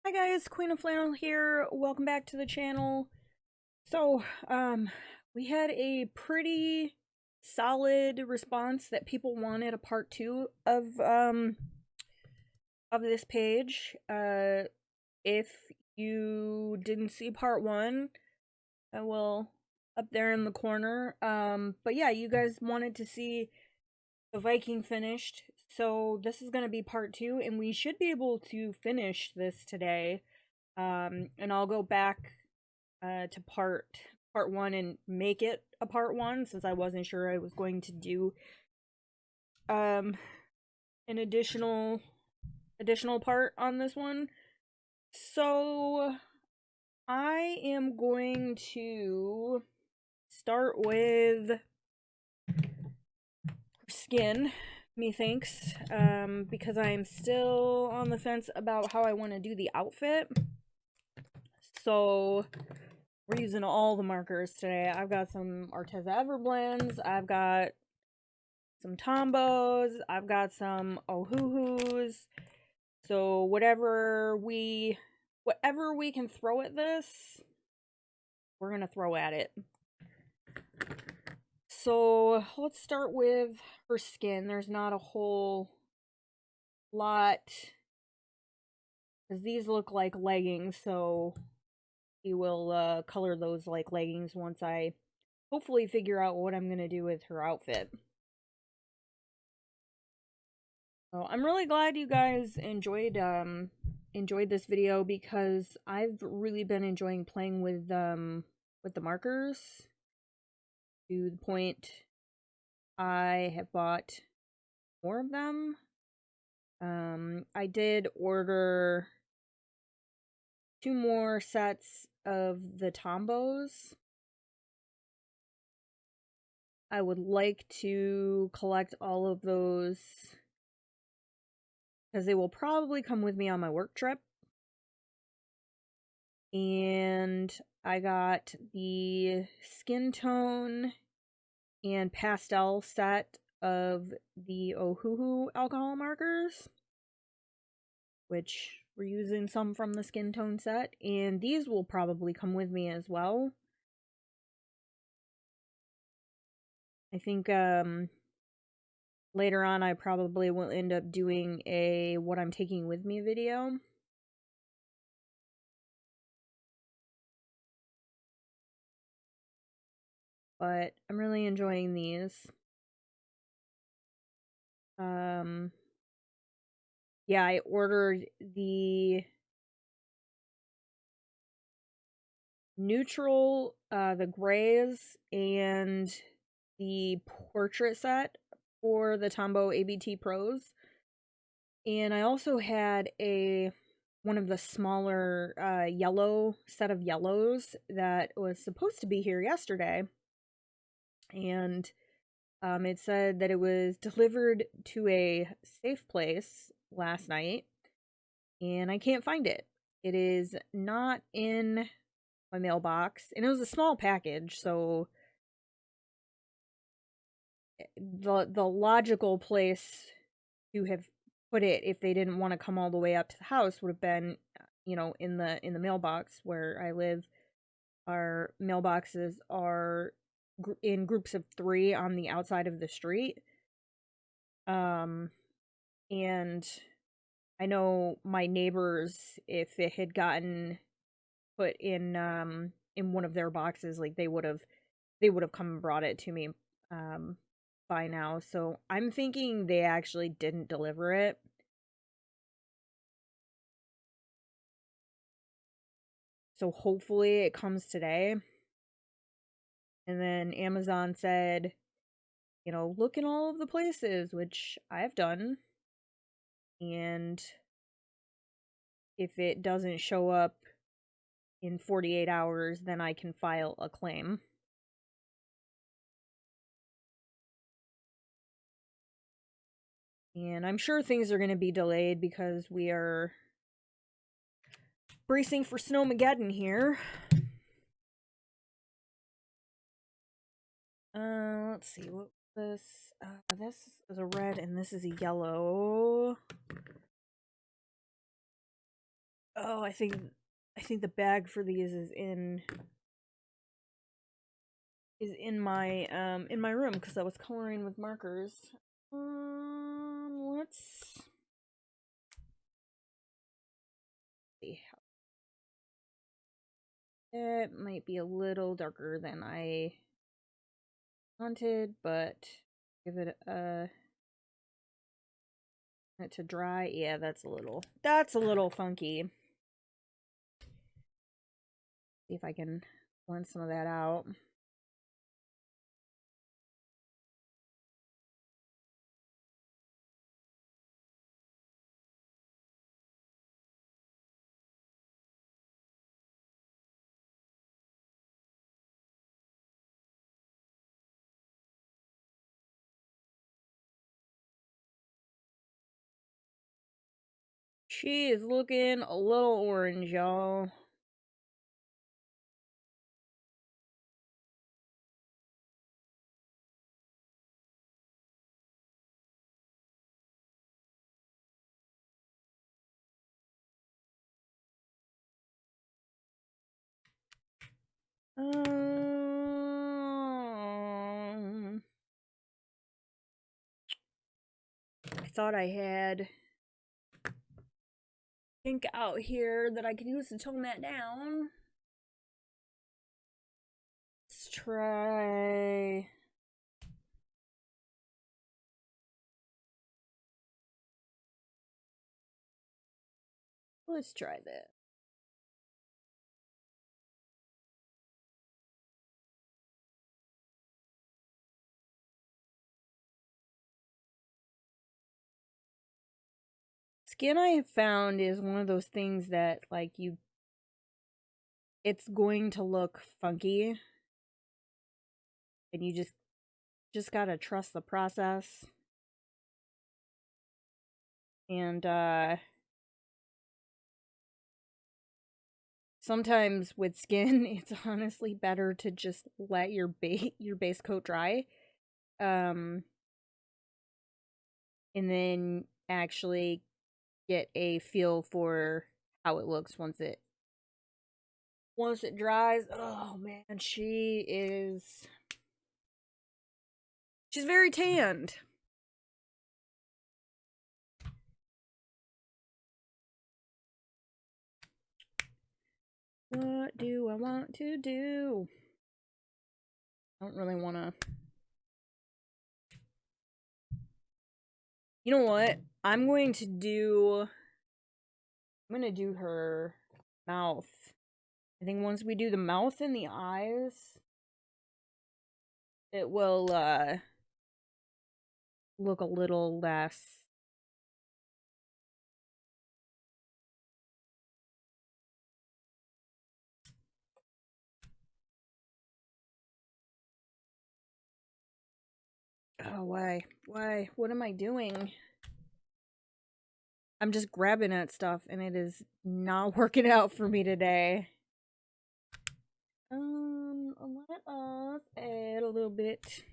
Hi guys, Queen of Flannel here. Welcome back to the channel. So, we had a pretty solid response that people wanted a part 2 of this page. If you didn't see part 1, I will up there in the corner. But yeah, you guys wanted to see the Viking finished. So this is going to be part 2 and we should be able to finish this today. And I'll go back to part 1 and make it a part 1 since I wasn't sure I was going to do an additional part on this one. So I am going to start with skin, methinks, because I'm still on the fence about how I want to do the outfit. So we're using all the markers today. I've got some Arteza Everblends, I've got some Tombows, I've got some Ohuhus. So whatever we can throw at this, we're gonna throw at it. So let's start with her skin. There's not a whole lot, because these look like leggings, so we will color those like leggings once I hopefully figure out what I'm gonna do with her outfit. So I'm really glad you guys enjoyed this video, because I've really been enjoying playing with the markers to the point I have bought more of them. I did order 2 more sets of the Tombows. I would like to collect all of those because they will probably come with me on my work trip. And I got the skin tone and pastel set of the Ohuhu alcohol markers, which we're using some from the skin tone set, and these will probably come with me as well. I think later on I probably will end up doing a what I'm taking with me video. But I'm really enjoying these. Yeah, I ordered the neutral, the grays, and the portrait set for the Tombow ABT Pros. And I also had one of the smaller yellow set of yellows that was supposed to be here yesterday. And it said that it was delivered to a safe place last night, and I can't find it. It is not in my mailbox, and it was a small package, so the logical place to have put it, if they didn't want to come all the way up to the house, would have been, in the mailbox where I live. Our mailboxes are in groups of 3 on the outside of the street. And I know my neighbors, if it had gotten put in one of their boxes, like they would have come and brought it to me by now. So I'm thinking they actually didn't deliver it. So hopefully it comes today. And then Amazon said, look in all of the places, which I've done. And if it doesn't show up in 48 hours, then I can file a claim. And I'm sure things are going to be delayed because we are bracing for Snowmageddon here. Let's see, what this? This is a red and this is a yellow. Oh, I think the bag for these is in my room because I was coloring with markers. Let's see. It might be a little darker than I wanted, but give it a minute to dry. Yeah, that's a little funky. See if I can blend some of that out. She is looking a little orange, y'all. I thought I had ink out here that I could use to tone that down. Let's try. Let's try that. Skin I have found is one of those things that like it's going to look funky and you just gotta trust the process. And sometimes with skin it's honestly better to just let your base coat dry. And then actually get a feel for how it looks once it dries. Oh man, she's very tanned. What do I want to do? I don't really want to. You know what? I'm going to do her mouth. I think once we do the mouth and the eyes, it will look a little less. Oh, why? Why? What am I doing? I'm just grabbing at stuff and it is not working out for me today. Let us add a little bit.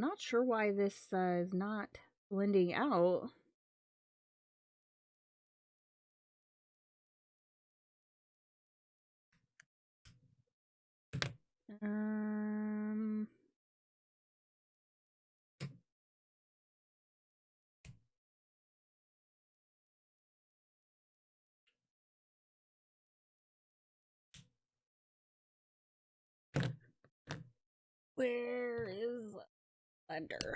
Not sure why this is not blending out. Where is blender?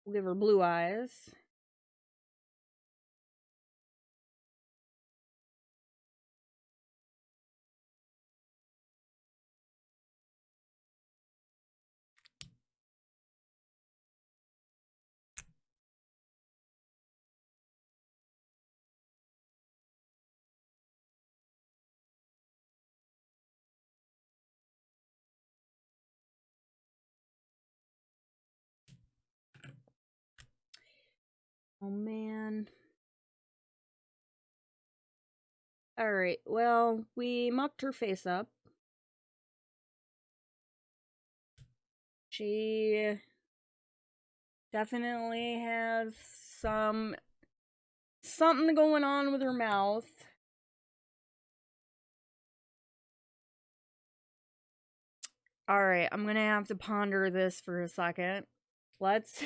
We'll give her blue eyes. Oh man. Alright, well, we mucked her face up. She definitely has something going on with her mouth. Alright, I'm gonna have to ponder this for a second. Let's...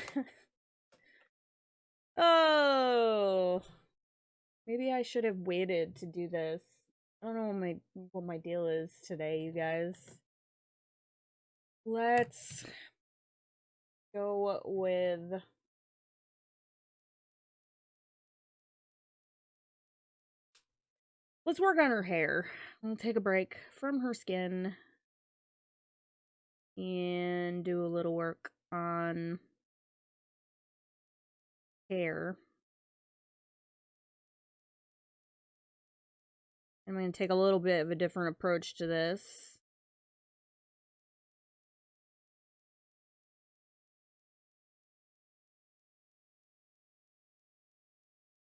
Oh! Maybe I should have waited to do this. I don't know what my deal is today, you guys. Let's go with... Let's work on her hair. We'll take a break from her skin and do a little work on hair. I'm going to take a little bit of a different approach to this.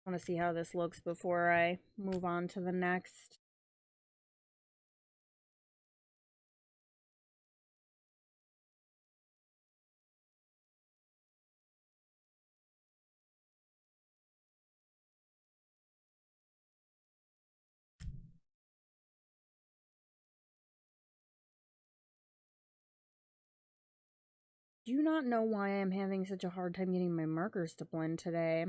I want to see how this looks before I move on to the next. Do not know why I'm having such a hard time getting my markers to blend today.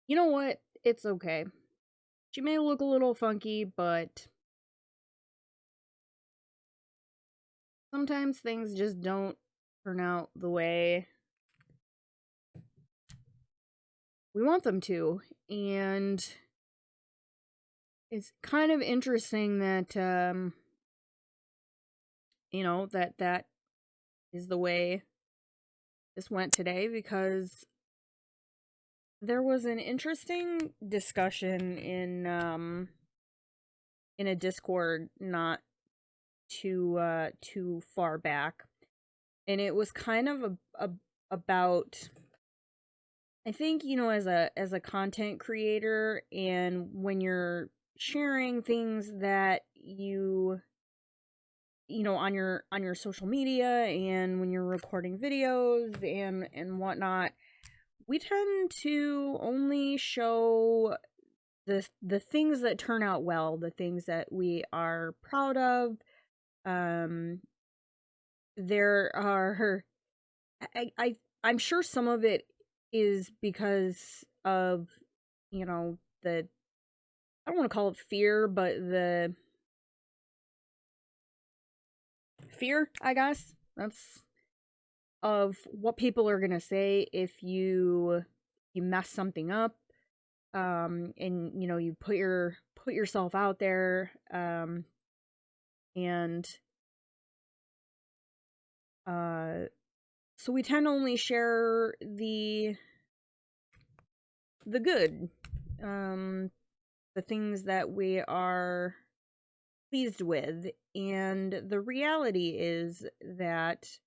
You know what? It's okay. She may look a little funky, but sometimes things just don't turn out the way we want them to. And it's kind of interesting that, you know, that is the way this went today, because there was an interesting discussion in a Discord not too far back, and it was kind of about, I think, you know, as a content creator, and when you're sharing things that you know, on your social media, and when you're recording videos and whatnot, we tend to only show the things that turn out well, the things that we are proud of. There are, I'm sure some of it is because of, you know, the, I don't want to call it fear, but the fear, I guess, that's of what people are gonna say if you mess something up, and you know, you put yourself out there, and so we tend to only share the good, the things that we are pleased with, and the reality is that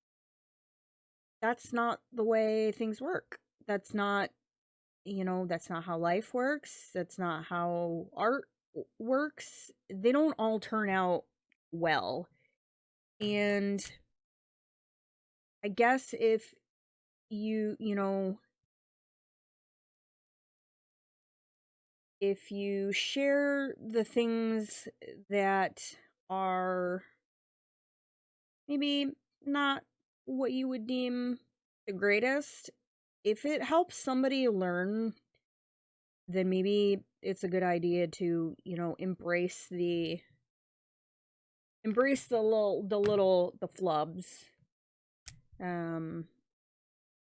that's not the way things work. That's not you know, that's not how life works. That's not how art works. They don't all turn out well. And I guess if you know, if you share the things that are maybe not what you would deem the greatest, if it helps somebody learn, then maybe it's a good idea to, you know, embrace the flubs. Um,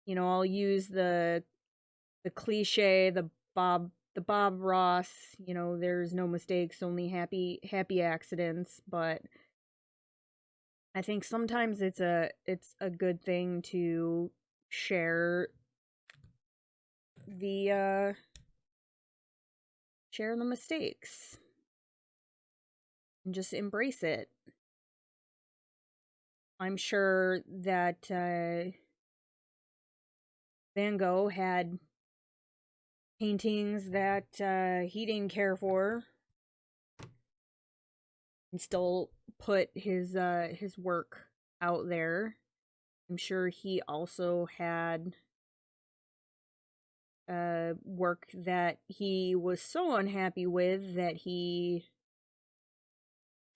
you know, I'll use the cliche, the Bob Ross, you know, there's no mistakes, only happy accidents, but I think sometimes it's a good thing to share the share the mistakes and just embrace it. I'm sure that Van Gogh had paintings that he didn't care for and still put his work out there. I'm sure he also had work that he was so unhappy with that he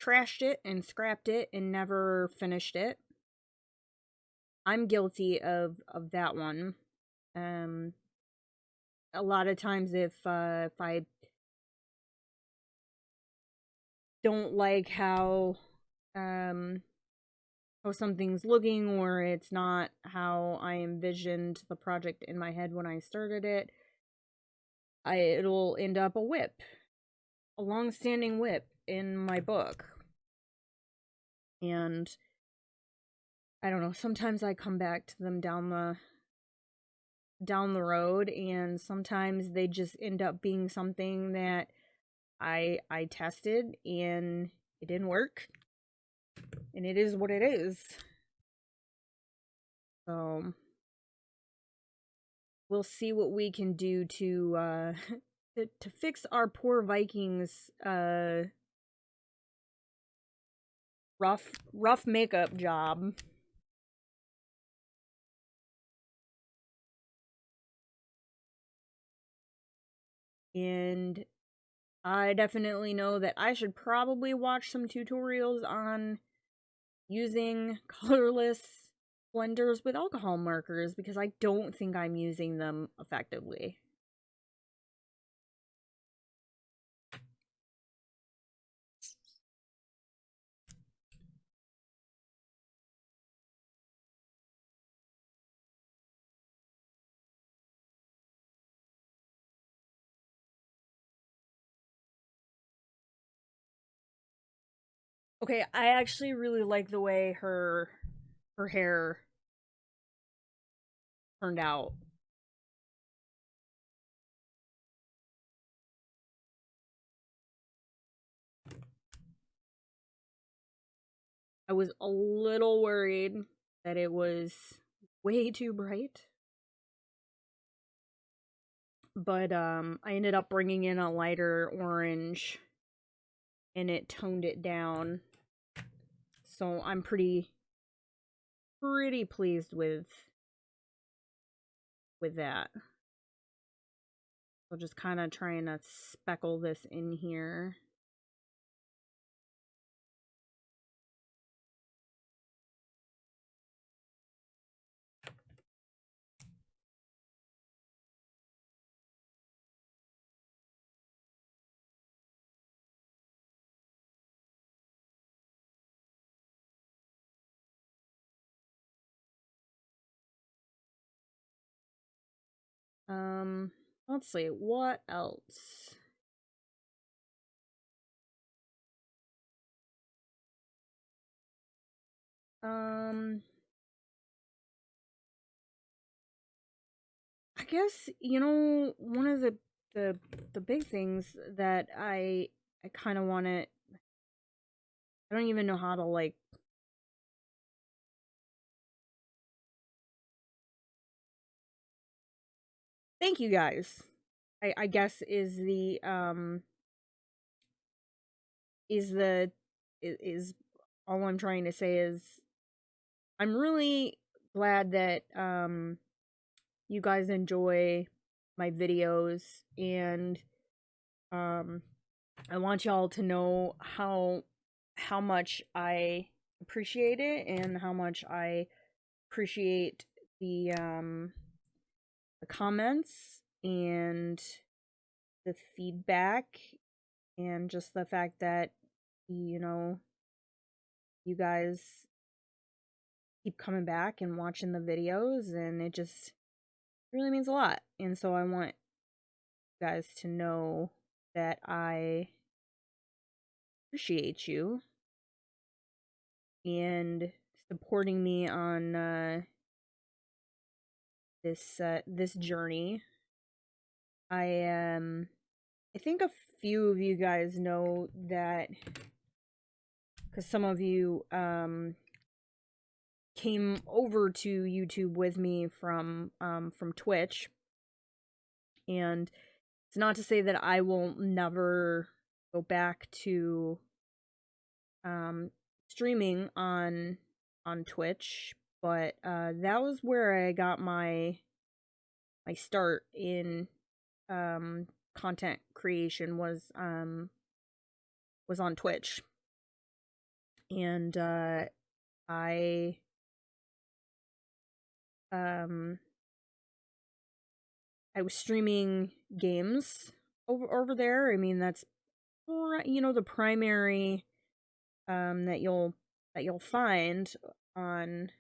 trashed it and scrapped it and never finished it. I'm guilty of that one. Um, a lot of times if I don't like how something's looking or it's not how I envisioned the project in my head when I started it, it'll end up a long-standing whip in my book. And I don't know, sometimes I come back to them down the road, and sometimes they just end up being something that I tested and it didn't work. And it is what it is. So we'll see what we can do to to fix our poor Vikings rough makeup job. And I definitely know that I should probably watch some tutorials on using colorless blenders with alcohol markers because I don't think I'm using them effectively. Okay, I actually really like the way her hair turned out. I was a little worried that it was way too bright, but I ended up bringing in a lighter orange and it toned it down. So I'm pretty pleased with that. So just kind of trying to speckle this in here. Let's see, what else? I guess, you know, one of the the big things that I kind of want to, I don't even know how to like, thank you guys. I guess is all I'm trying to say is I'm really glad that you guys enjoy my videos, and um I want y'all to know how much I appreciate it, and how much I appreciate the comments and the feedback, and just the fact that, you know, you guys keep coming back and watching the videos, and it just really means a lot. And so I want you guys to know that I appreciate you and supporting me on this journey. I think a few of you guys know that, because some of you came over to YouTube with me from Twitch, and it's not to say that I will never go back to streaming on Twitch, but that was where I got my start in content creation, was on Twitch. And I I was streaming games over there. I mean, that's, you know, the primary that you'll find on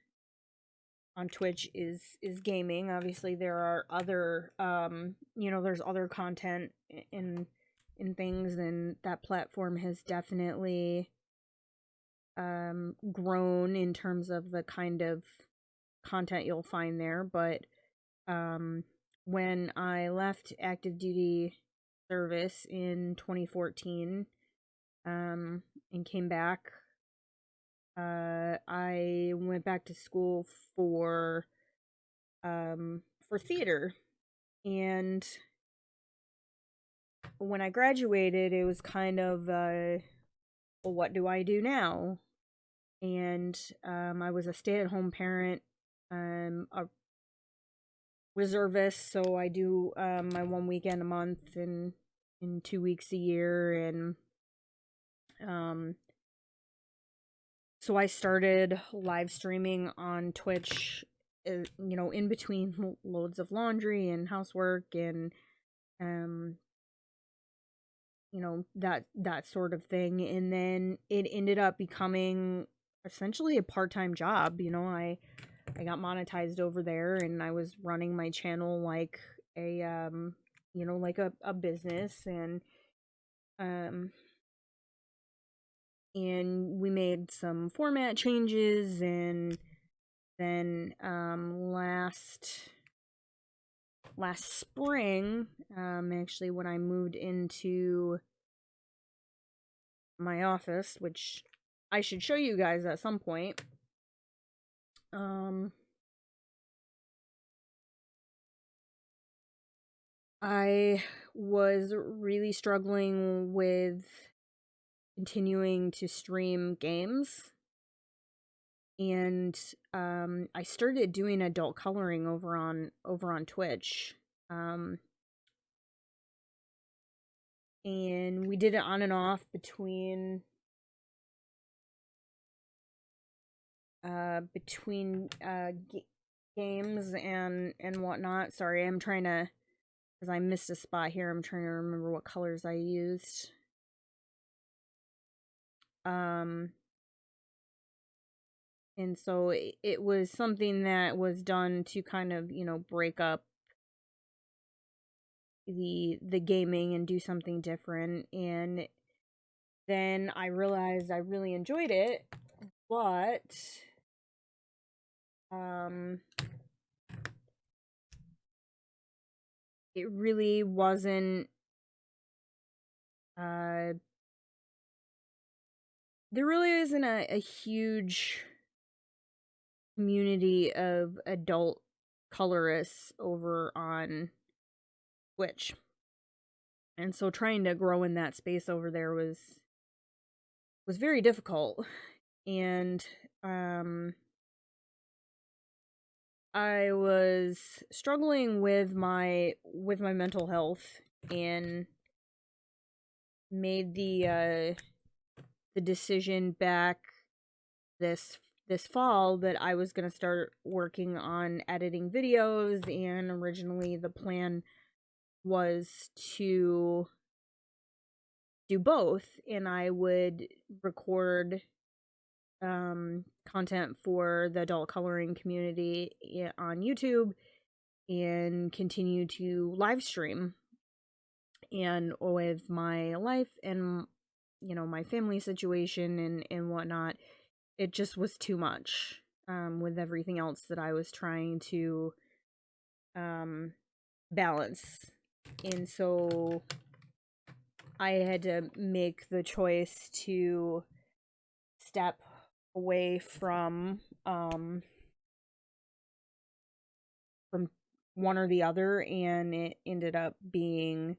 Twitch is gaming. Obviously, there are other you know, there's other content in things, and that platform has definitely grown in terms of the kind of content you'll find there. But when I left active duty service in 2014 and came back, I went back to school for theater. And when I graduated, it was kind of well, what do I do now? And I was a stay-at-home parent, a reservist, so I do my one weekend a month and in 2 weeks a year. And so I started live streaming on Twitch, you know, in between loads of laundry and housework, and you know, that sort of thing. And then it ended up becoming essentially a part-time job. You know, I got monetized over there, and I was running my channel like a you know, like a business. And we made some format changes, and then last spring, actually, when I moved into my office, which I should show you guys at some point, I was really struggling with continuing to stream games. And I started doing adult coloring over on Twitch. And we did it on and off between games and whatnot. Sorry, I'm trying to, because I missed a spot here, I'm trying to remember what colors I used. And so it was something that was done to kind of, you know, break up the gaming and do something different. And then I realized I really enjoyed it, but it really wasn't there really isn't a huge community of adult colorists over on Twitch. And so trying to grow in that space over there was very difficult. And I was struggling with my mental health, and made the decision back this fall that I was going to start working on editing videos. And originally the plan was to do both, and I would record content for the adult coloring community on YouTube and continue to live stream. And with my life and my family situation and whatnot, it just was too much with everything else that I was trying to balance. And so I had to make the choice to step away from one or the other, and it ended up being,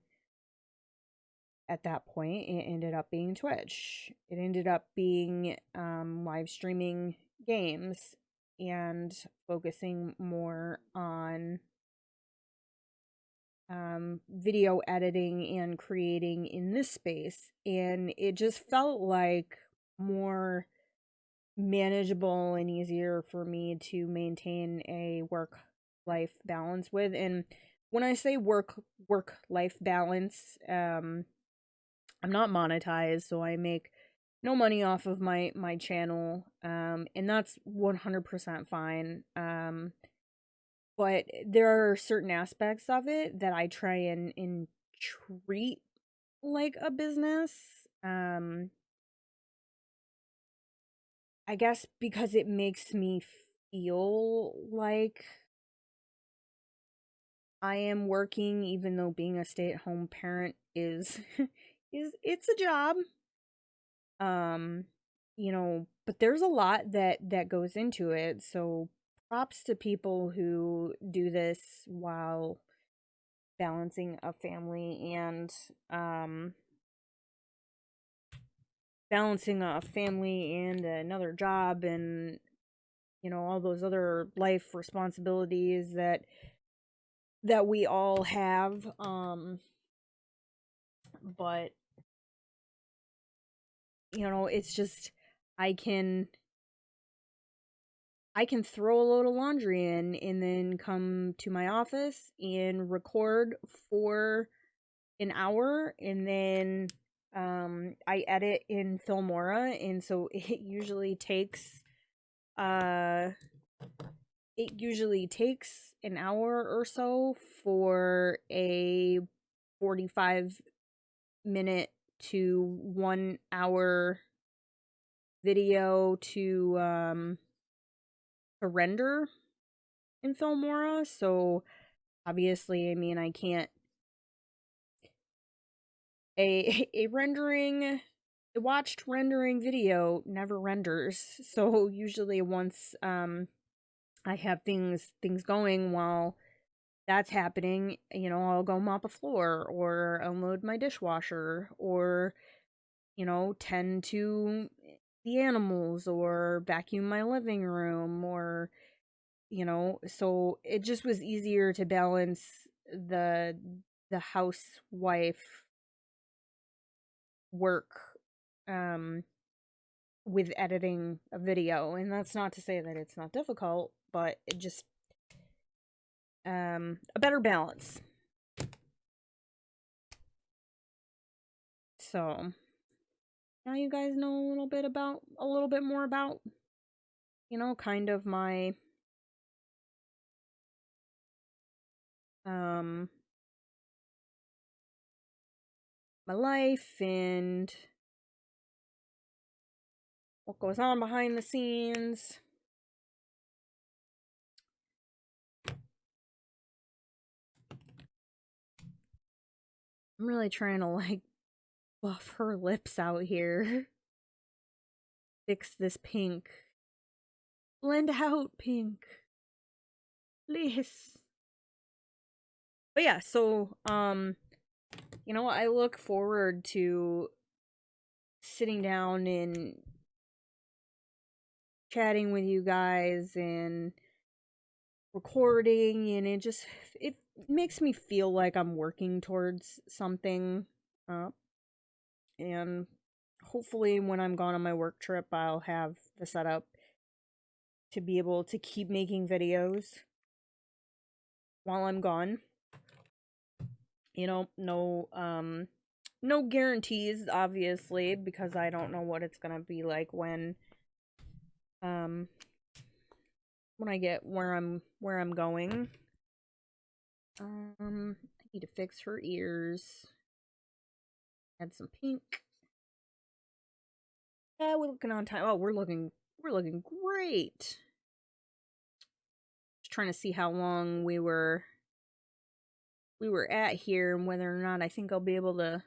at that point, it ended up being Twitch. It ended up being live streaming games and focusing more on video editing and creating in this space. And it just felt like more manageable and easier for me to maintain a work-life balance with. And when I say work-life balance, I'm not monetized, so I make no money off of my channel, and that's 100% fine. But there are certain aspects of it that I try and treat like a business. I guess because it makes me feel like I am working, even though being a stay-at-home parent is it's a job. But there's a lot that goes into it. So props to people who do this while balancing a family and another job, and all those other life responsibilities that we all have. But it's just, I can throw a load of laundry in and then come to my office and record for an hour, and then I edit in Filmora. And so it usually takes an hour or so for a 45-minute to 1 hour video to render in Filmora. So obviously, I mean, I can't a watched rendering video never renders. So usually once I have things going while that's happening, I'll go mop a floor or unload my dishwasher, or tend to the animals, or vacuum my living room, or so it just was easier to balance the housewife work with editing a video. And that's not to say that it's not difficult, but it just a better balance. So now you guys know a little bit more about kind of my my life and what goes on behind the scenes. I'm really trying to buff her lips out here. Fix this pink. Blend out pink. Please. But yeah, so You know, I look forward to sitting down and chatting with you guys and recording, and it makes me feel like I'm working towards something. Uh, and hopefully when I'm gone on my work trip, I'll have the setup to be able to keep making videos while I'm gone. You know, no guarantees obviously, because I don't know what it's going to be like um when I get where I'm going. I need to fix her ears. Add some pink. Yeah, we're looking on time. Oh, we're looking great. Just trying to see how long we were at here and whether or not I think I'll be able to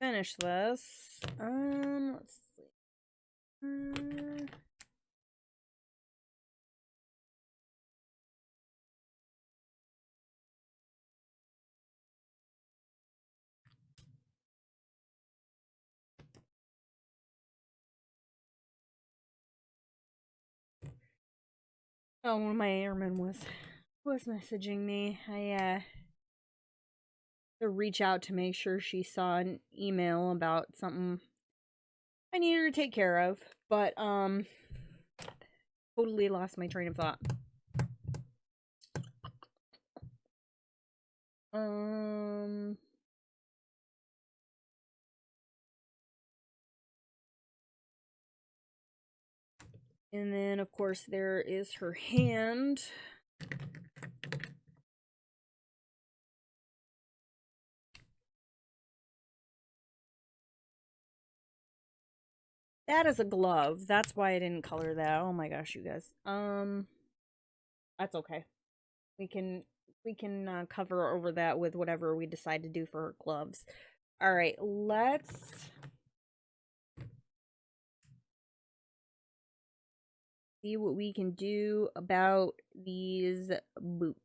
finish this. Let's see. Oh, one of my airmen was messaging me. I to reach out to make sure she saw an email about something I needed her to take care of, but totally lost my train of thought. Um and then of course there is her hand. That is a glove. That's why I didn't color that. Oh my gosh, you guys. That's okay. We can cover over that with whatever we decide to do for her gloves. All right, let's see what we can do about these boots.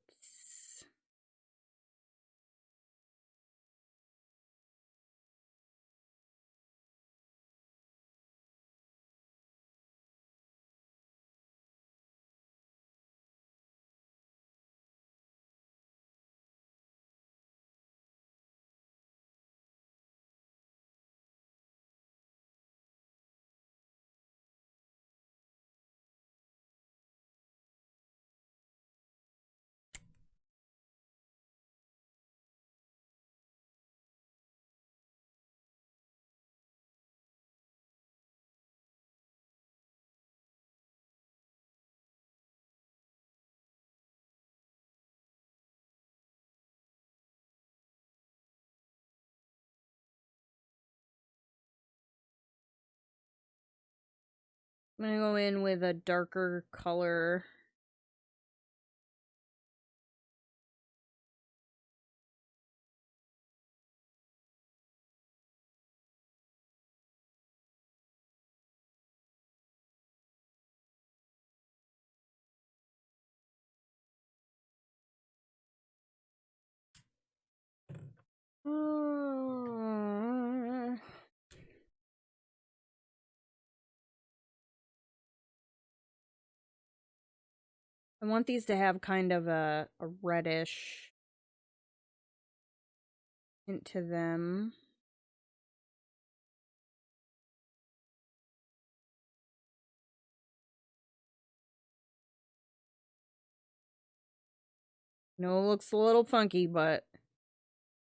I'm gonna go in with a darker color. I want these to have kind of a reddish hint to them. No, it looks a little funky, but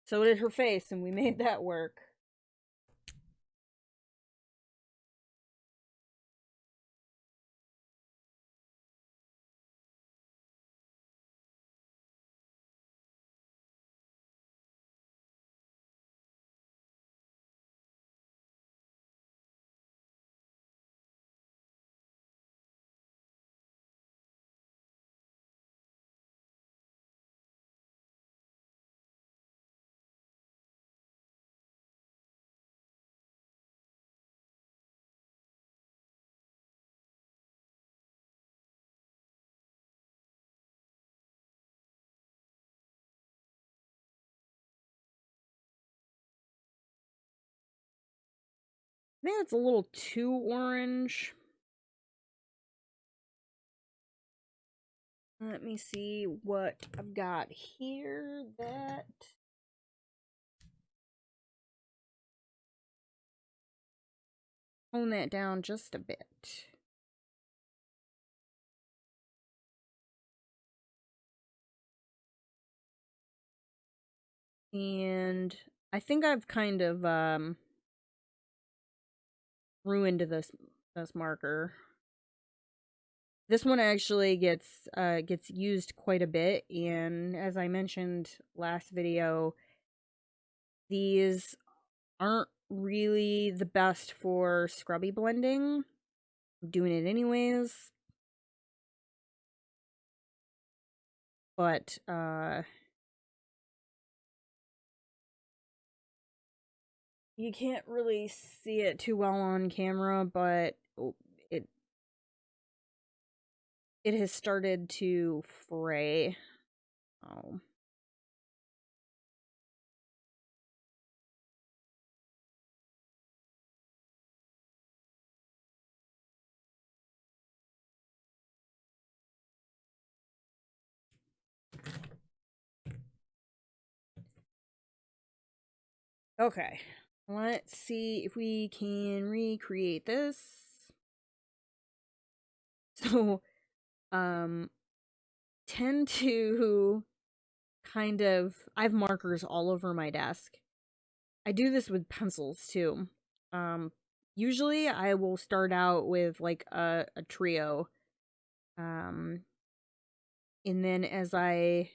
so did her face, and we made that work. I think it's a little too orange. Let me see what I've got here that... Tone that down just a bit. And I think I've kind of ruined this marker. This one actually gets used quite a bit, and as I mentioned last video, these aren't really the best for scrubby blending. I'm doing it anyways. But you can't really see it too well on camera, but it has started to fray. Oh. Okay, let's see if we can recreate this. So, tend to kind of... I have markers all over my desk. I do this with pencils too. Usually I will start out with like a trio. And then as I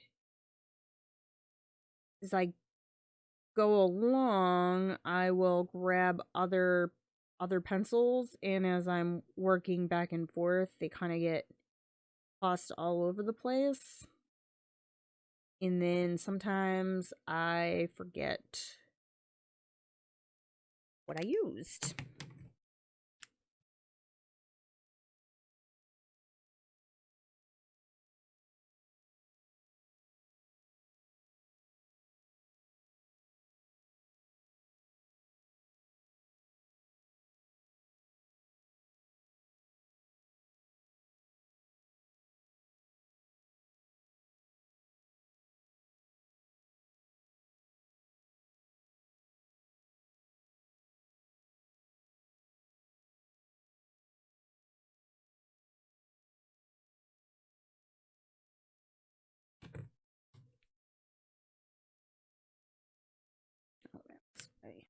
go along, I will grab other pencils, and as I'm working back and forth, they kind of get tossed all over the place. And then sometimes I forget what I used. Oh, that's right.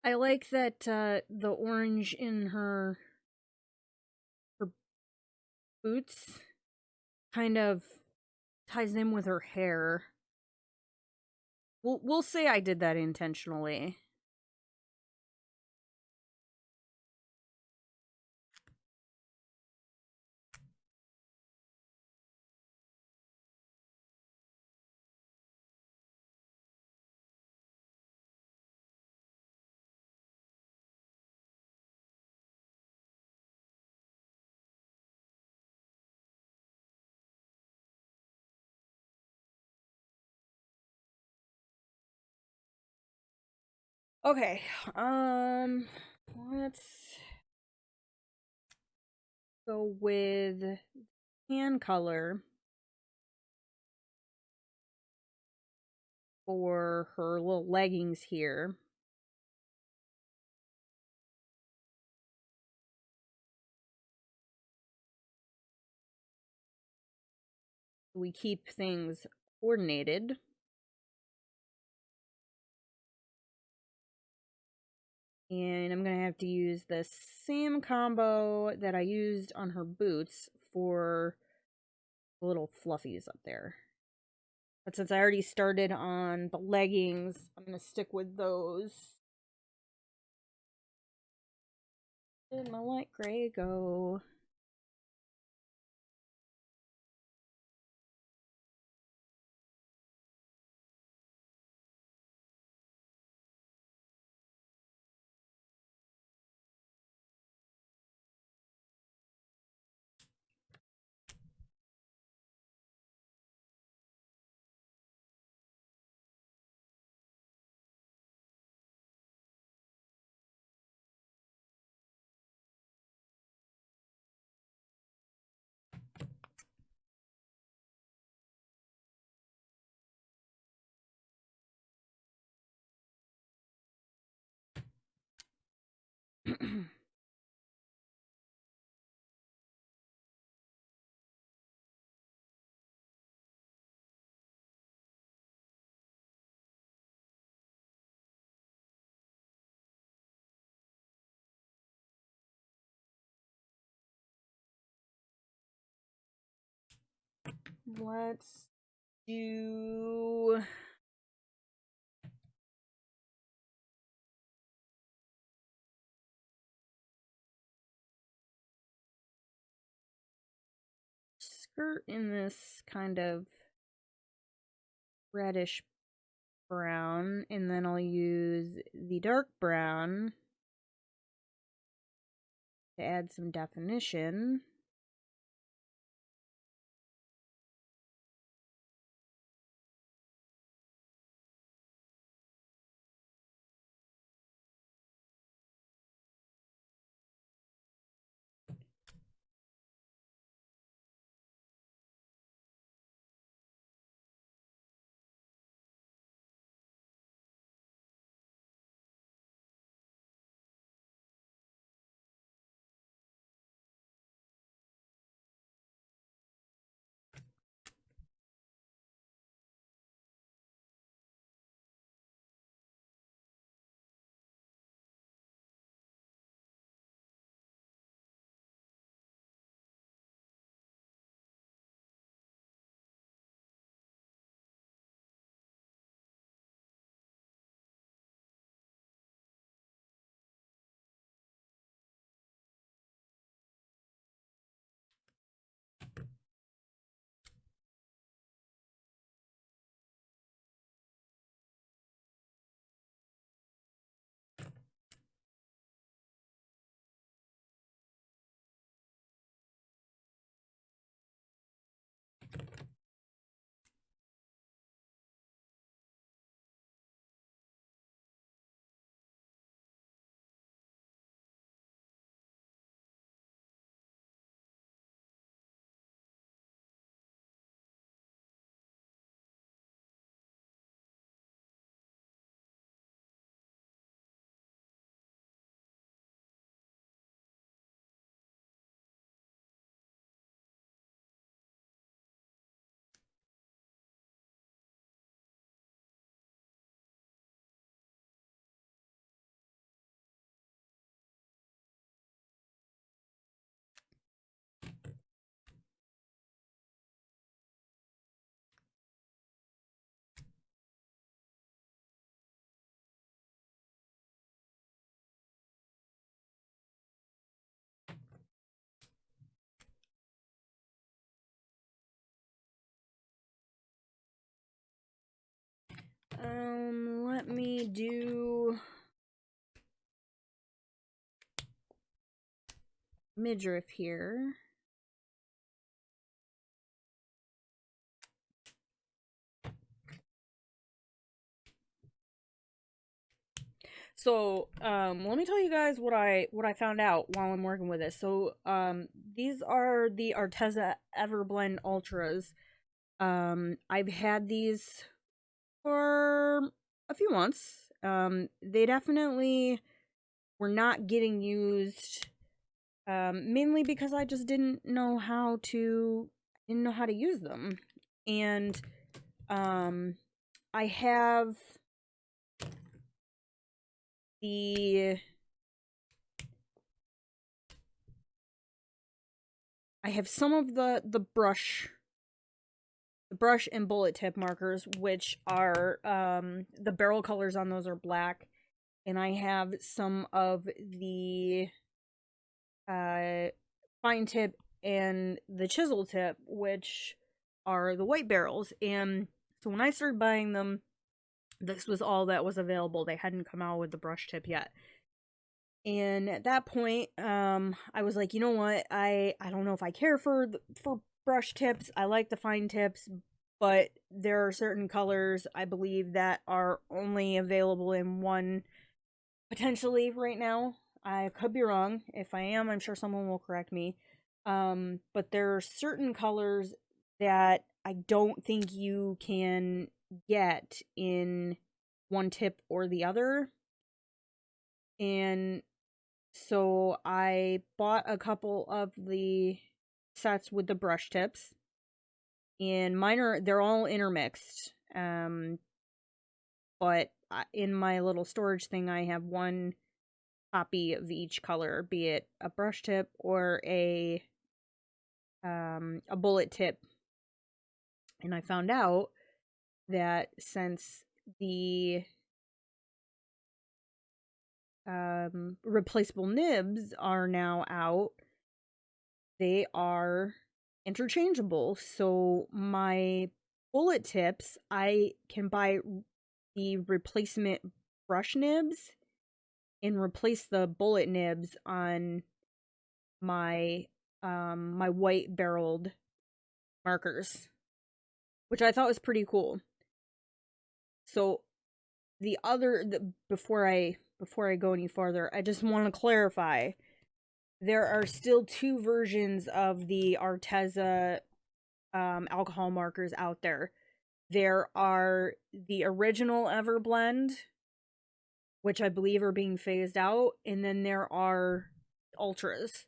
I like that the orange in her boots kind of ties in with her hair. We'll say I did that intentionally. Okay, let's go with tan color for her little leggings here. We keep things coordinated. And I'm going to have to use the same combo that I used on her boots for the little fluffies up there. But since I already started on the leggings, I'm going to stick with those. Where did my light gray go? Let's do skirt in this kind of reddish brown, and then I'll use the dark brown to add some definition. Let me do midriff here. So, let me tell you guys what I found out while I'm working with this. So, these are the Arteza Everblend Ultras. I've had these for a few months. They definitely were not getting used, mainly because I just didn't know how to use them. And, um, I have the I have some of the brush and bullet tip markers, which are the barrel colors on those are black, and I have some of the uh fine tip and the chisel tip, which are the white barrels. And so when I started buying them, this was all that was available. They hadn't come out with the brush tip yet. And at that point, I was like, you know what? I don't know if I care for brush tips. I like the fine tips, but there are certain colors I believe that are only available in one potentially right now. I could be wrong. If I am, I'm sure someone will correct me. But there are certain colors that I don't think you can get in one tip or the other. And so I bought a couple of the sets with the brush tips, and they're all intermixed. But in my little storage thing, I have one copy of each color, be it a brush tip or a bullet tip. And I found out that since the replaceable nibs are now out, they are interchangeable. So my bullet tips, I can buy the replacement brush nibs and replace the bullet nibs on my my white barreled markers, which I thought was pretty cool. So before I go any farther, I just want to clarify there are still two versions of the Arteza alcohol markers out there. There are the original Everblend, which I believe are being phased out, and then there are Ultras.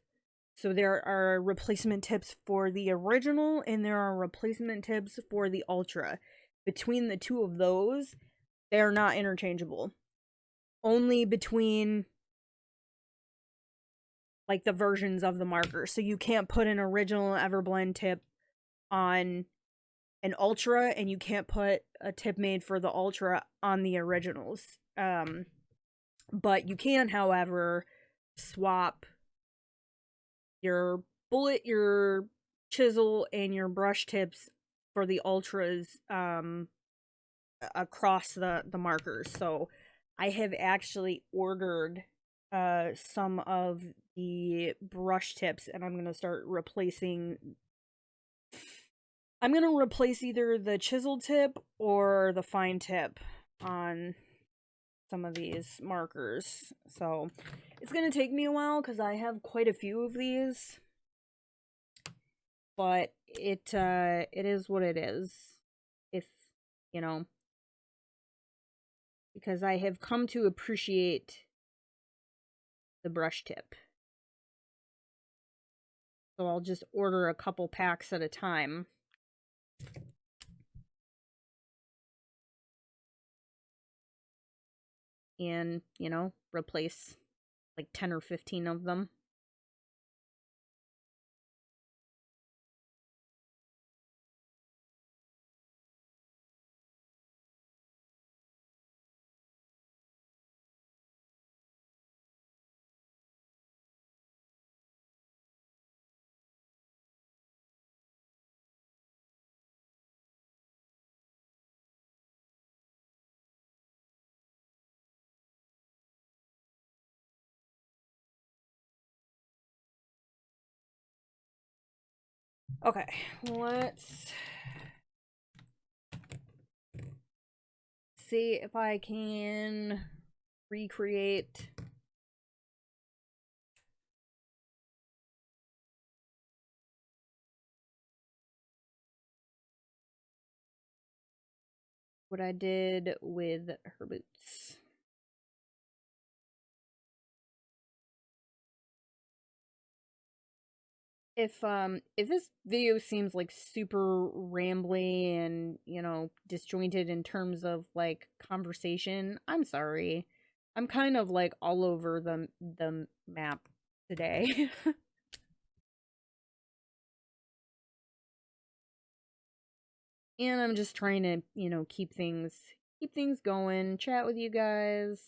So there are replacement tips for the original, and there are replacement tips for the Ultra. Between the two of those, they are not interchangeable. Only between like the versions of the marker. So you can't put an original Everblend tip on an Ultra, and you can't put a tip made for the Ultra on the originals. But you can, however, swap your bullet, your chisel, and your brush tips for the Ultras across the markers. So I have actually ordered some of the brush tips, and I'm going to start replacing. I'm going to replace either the chisel tip or the fine tip on some of these markers. So it's going to take me a while because I have quite a few of these. But it is what it is. If, you know, because I have come to appreciate the brush tip. So I'll just order a couple packs at a time. And, you know, replace like 10 or 15 of them. Okay, let's see if I can recreate what I did with her boots. If this video seems like super rambly and, you know, disjointed in terms of like conversation, I'm sorry. I'm kind of like all over the map today. And I'm just trying to, you know, keep things going, chat with you guys.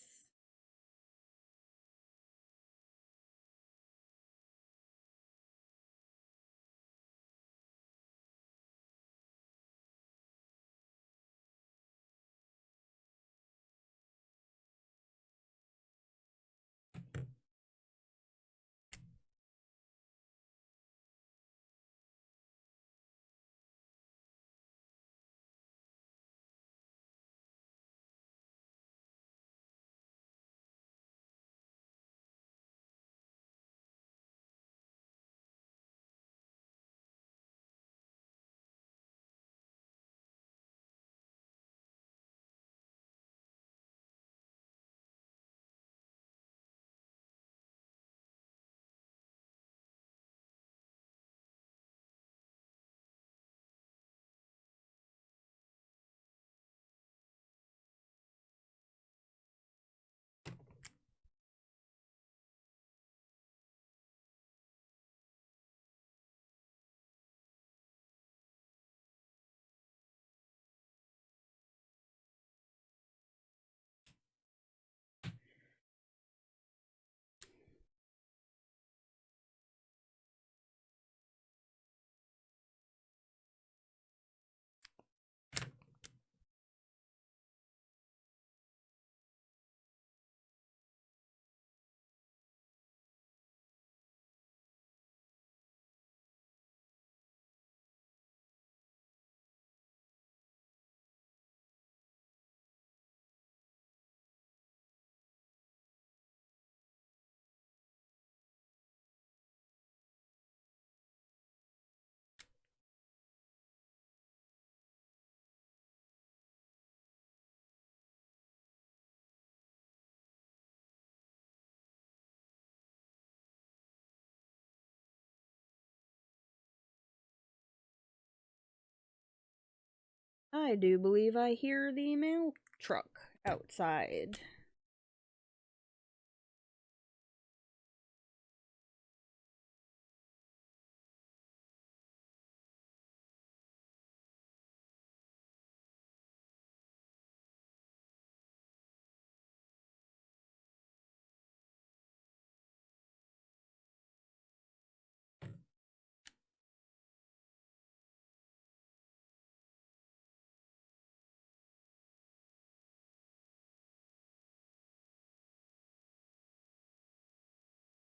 I do believe I hear the mail truck outside.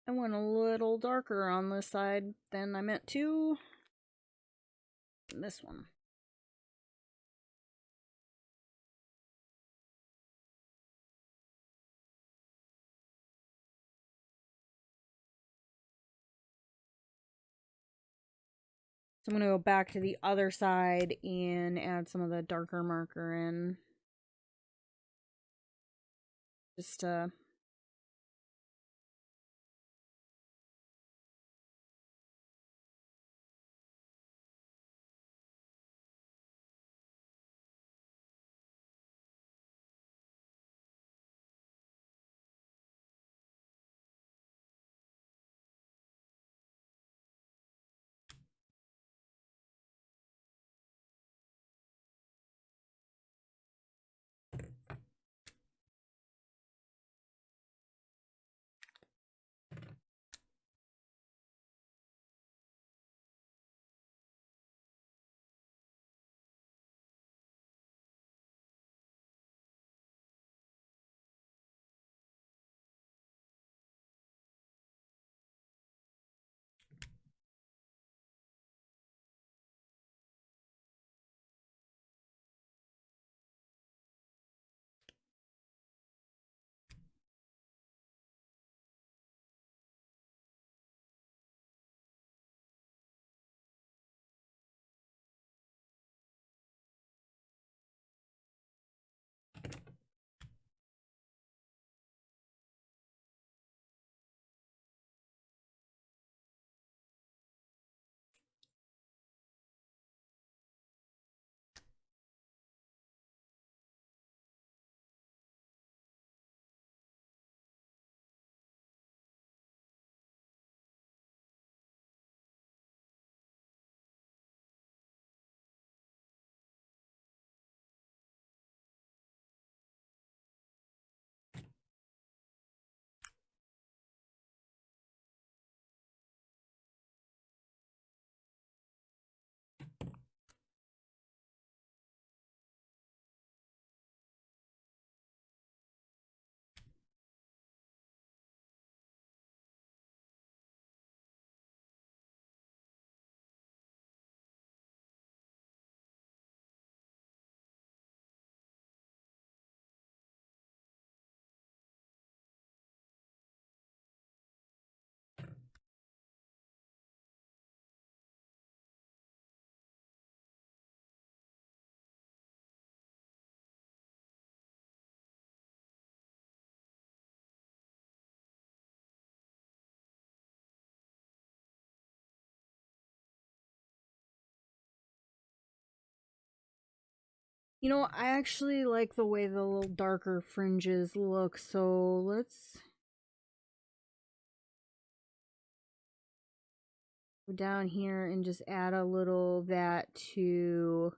I went a little darker on this side than I meant to. This one. So I'm going to go back to the other side and add some of the darker marker in. Just You know, I actually like the way the little darker fringes look, so let's go down here and just add a little of that to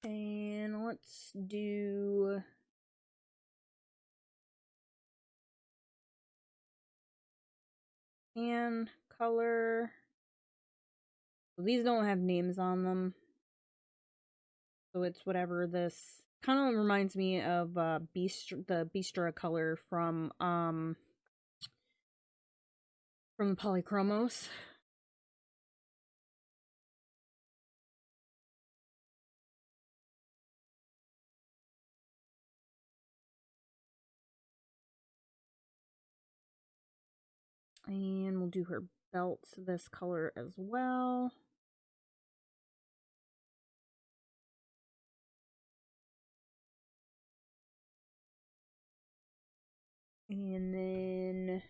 and let's do tan color. These don't have names on them, so it's whatever this kind of reminds me of the Bistra color from the Polychromos. And we'll do her belt this color as well. And then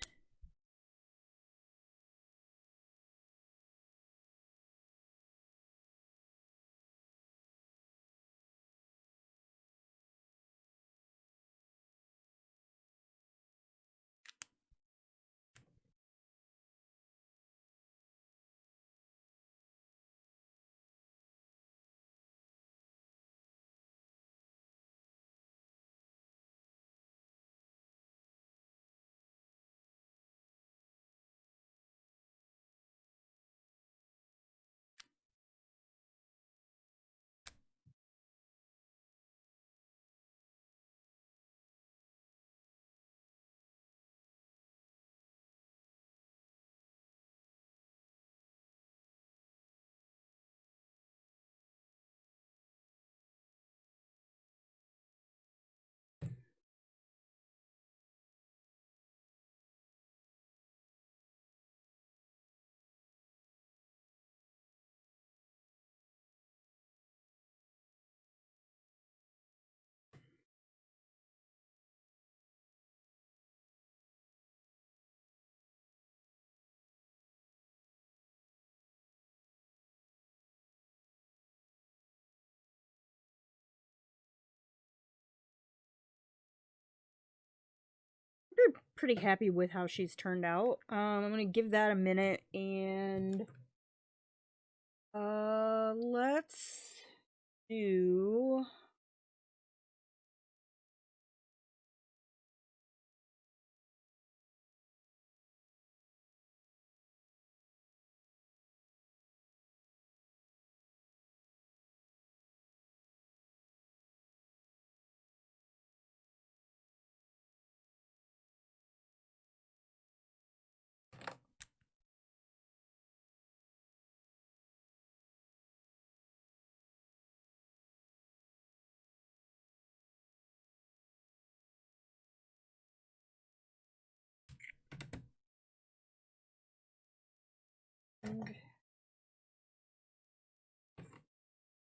I'm pretty happy with how she's turned out. I'm gonna give that a minute and let's do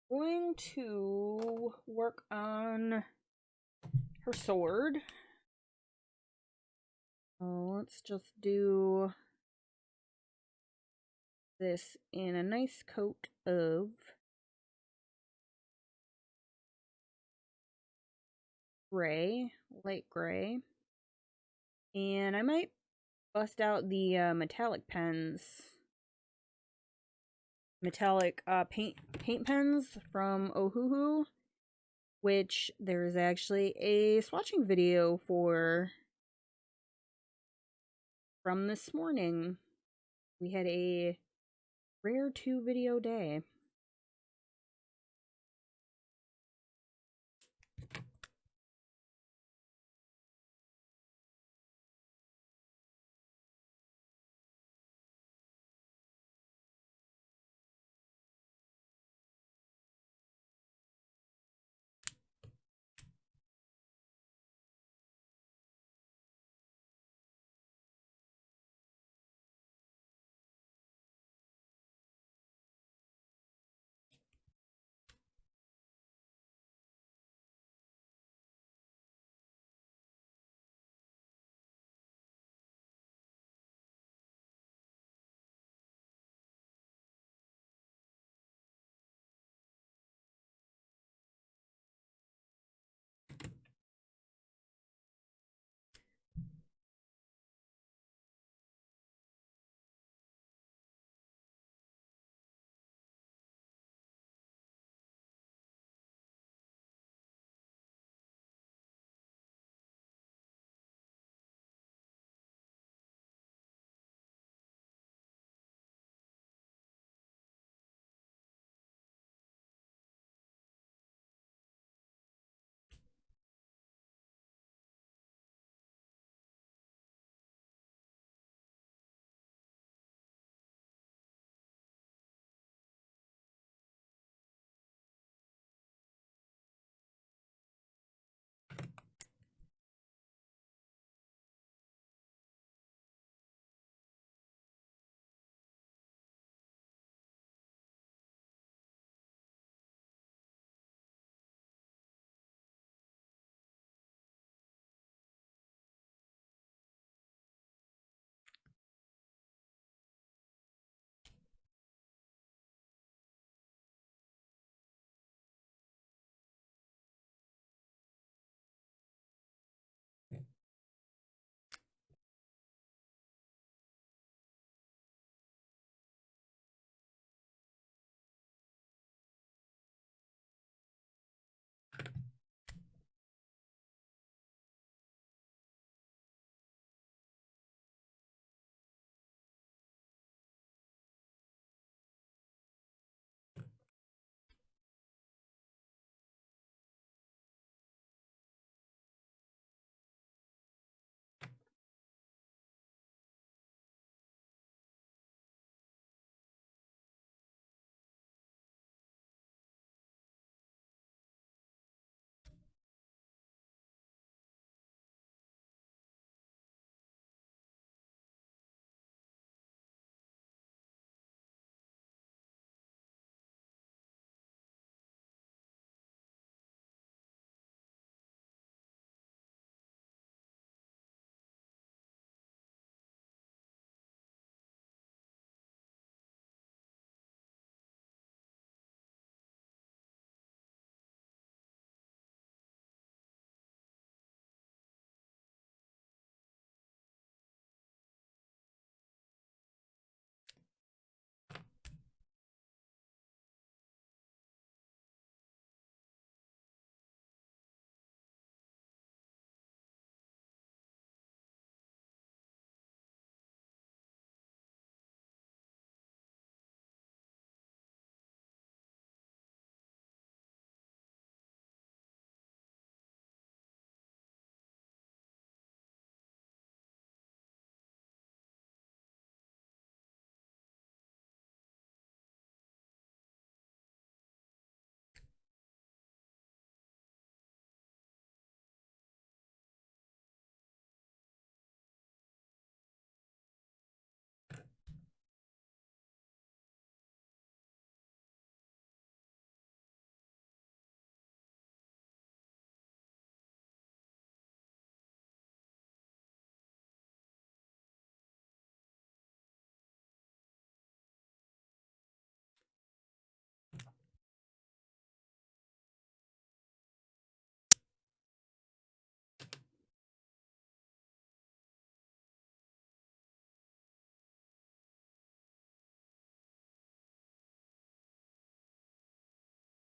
going to work on her sword. Let's just do this in a nice coat of gray, light gray. And I might bust out the metallic pens. Metallic paint pens from Ohuhu, which there's actually a swatching video for from this morning. We had a rare 2 video day.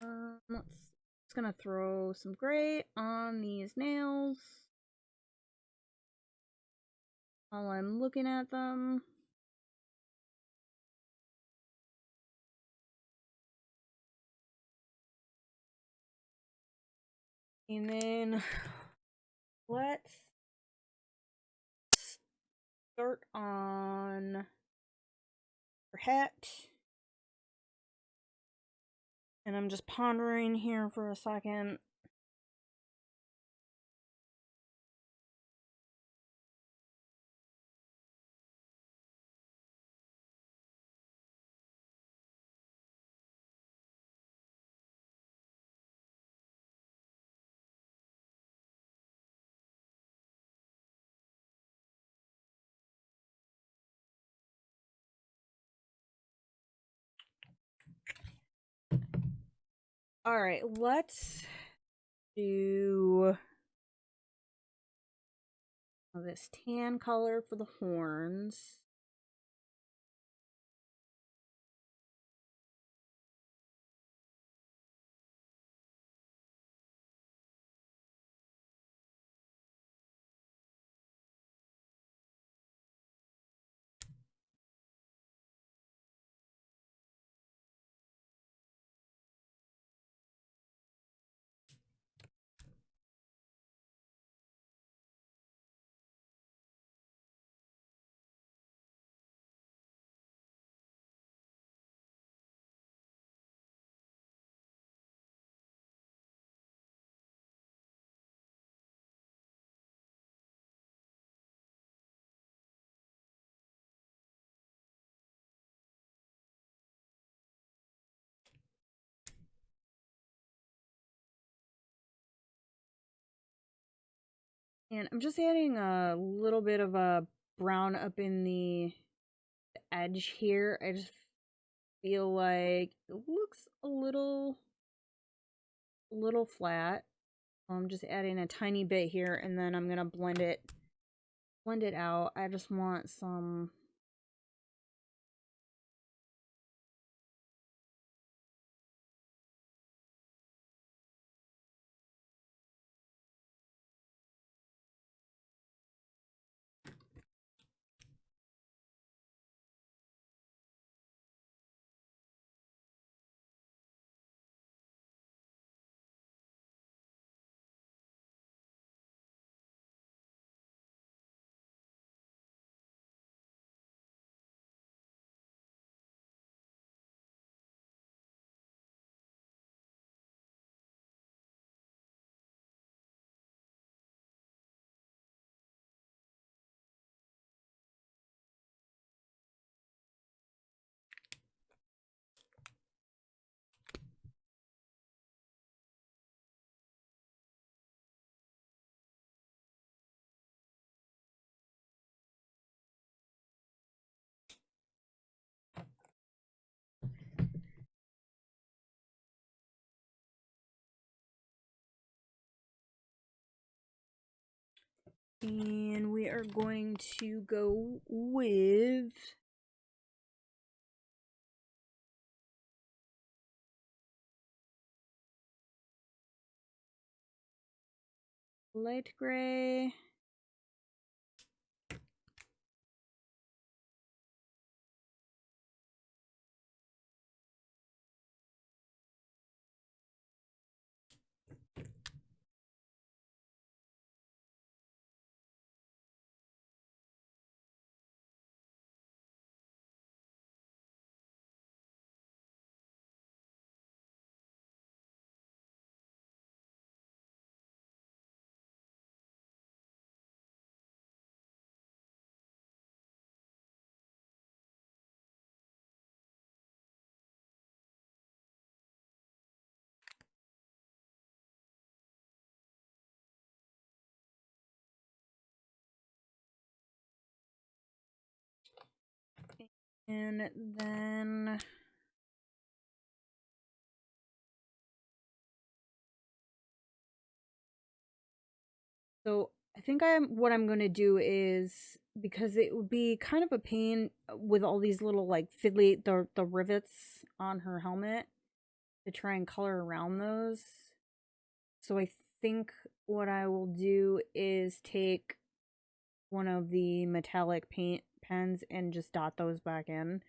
Just gonna throw some gray on these nails while I'm looking at them. And then let's start on her hat. And I'm just pondering here for a second. Alright, let's do this tan color for the horns. And I'm just adding a little bit of a brown up in the edge here. I just feel like it looks a little flat. I'm just adding a tiny bit here, and then I'm gonna blend it out. I just want some and we are going to go with light gray. And then so I think what I'm gonna do is, because it would be kind of a pain with all these little like fiddly the rivets on her helmet. to try and color around those. So I think what I will do is take one of the metallic paint pens and just dot those back in.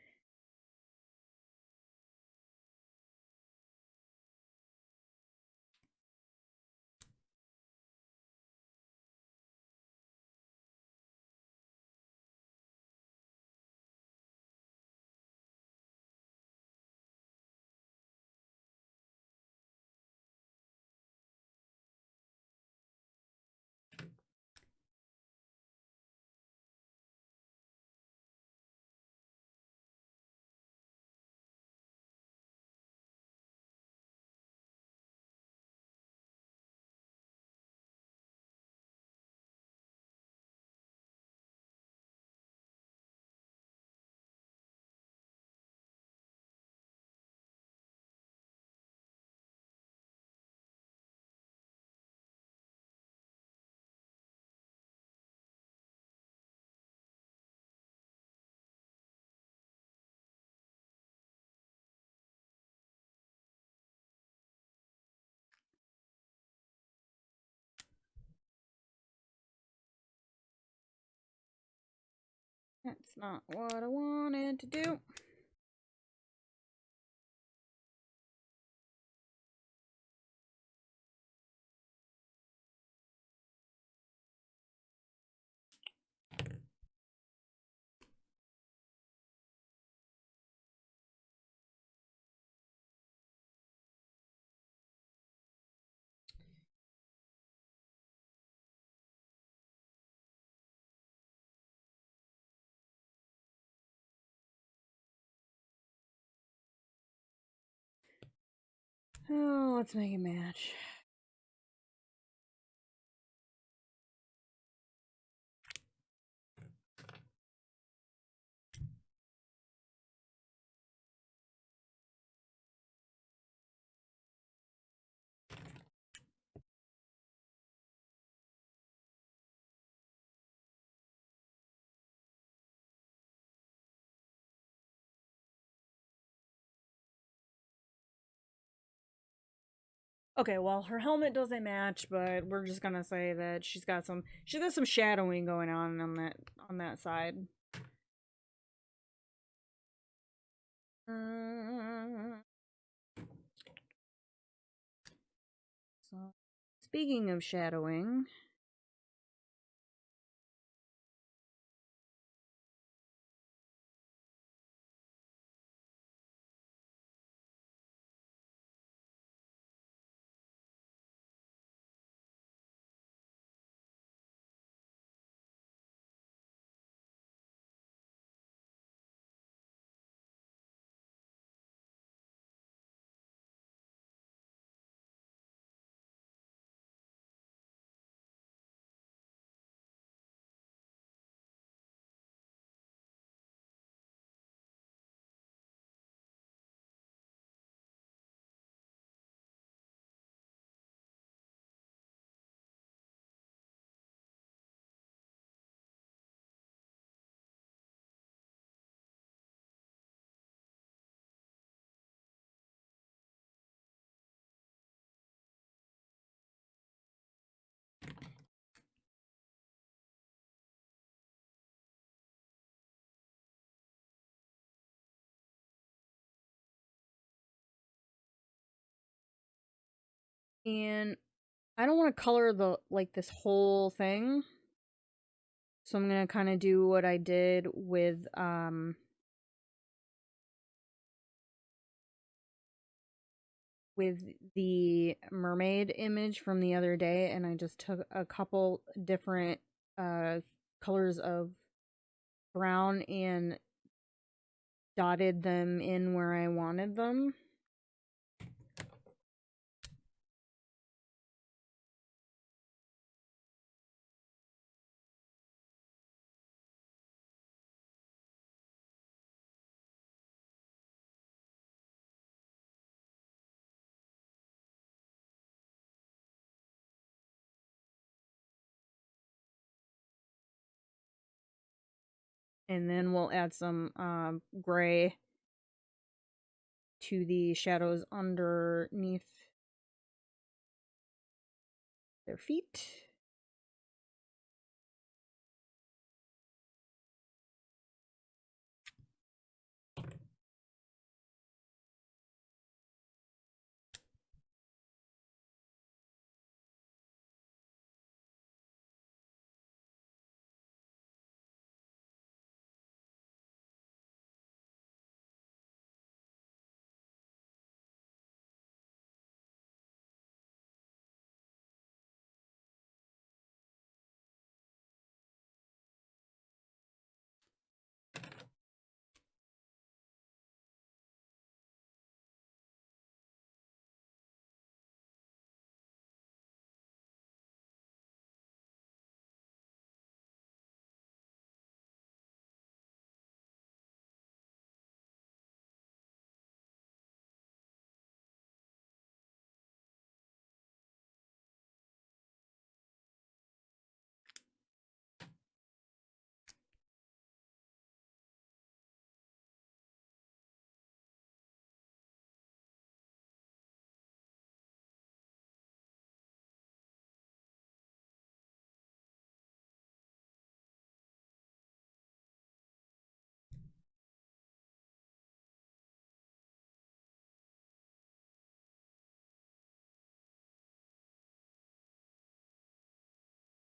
That's not what I wanted to do. Oh, let's make a match. Okay, well, her helmet doesn't match, but we're just gonna say that she's got some shadowing going on that side. So, speaking of shadowing, and I don't want to color this whole thing. So I'm going to kind of do what I did with the mermaid image from the other day, and I just took a couple different colors of brown and dotted them in where I wanted them. And then we'll add some gray to the shadows underneath their feet.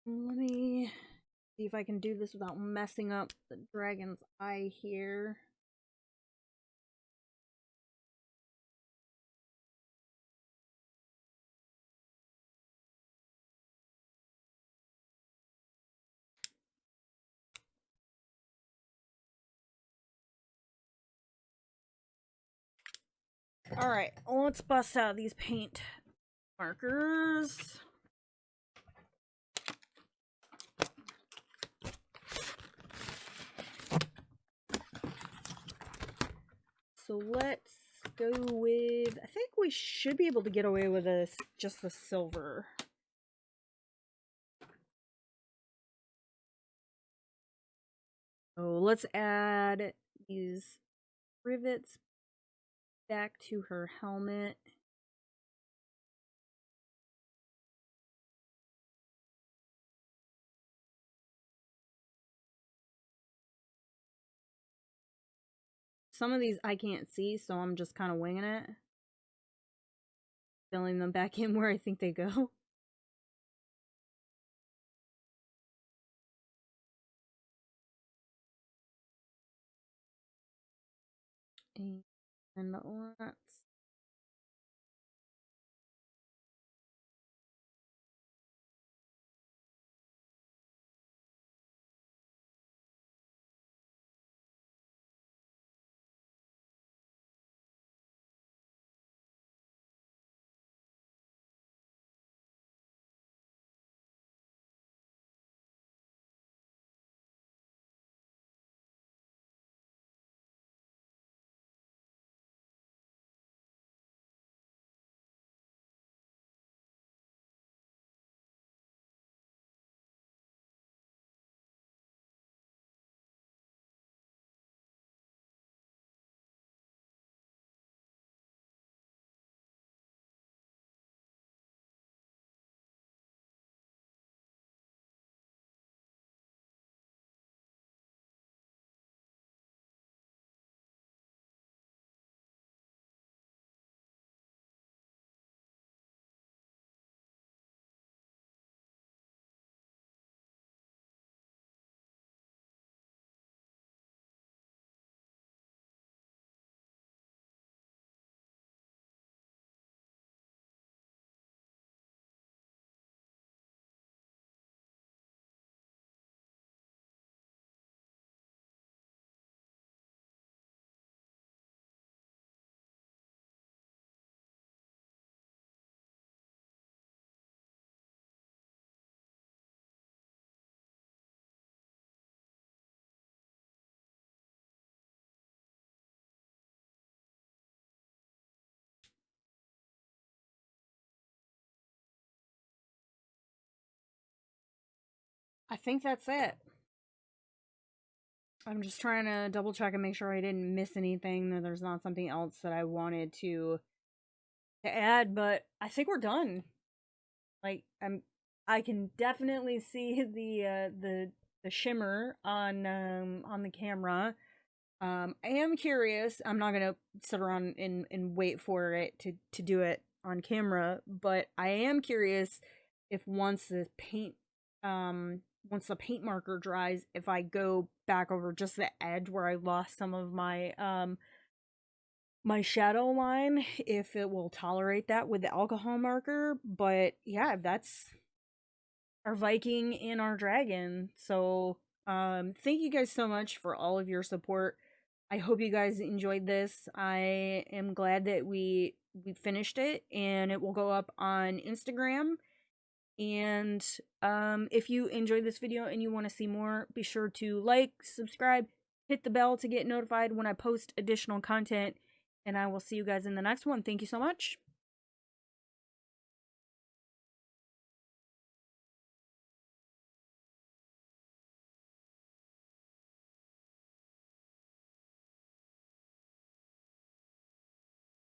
Let me see if I can do this without messing up the dragon's eye here. Alright, let's bust out these paint markers. So let's go with, I think we should be able to get away with this, just the silver. So let's add these rivets back to her helmet. Some of these I can't see, so I'm just kind of winging it. Filling them back in where I think they go. And let's... I think that's it. I'm just trying to double check and make sure I didn't miss anything, that there's not something else that I wanted to add, but I think we're done. Like I can definitely see the shimmer on the camera. I am curious. I'm not gonna sit around and wait for it to do it on camera, but I am curious if once the paint marker dries, if I go back over just the edge where I lost some of my shadow line, if it will tolerate that with the alcohol marker. But yeah, that's our Viking and our dragon. So thank you guys so much for all of your support. I hope you guys enjoyed this. I am glad that we finished it, and it will go up on Instagram. And if you enjoyed this video and you want to see more, be sure to like, subscribe, hit the bell to get notified when I post additional content, and I will see you guys in the next one. Thank you so much.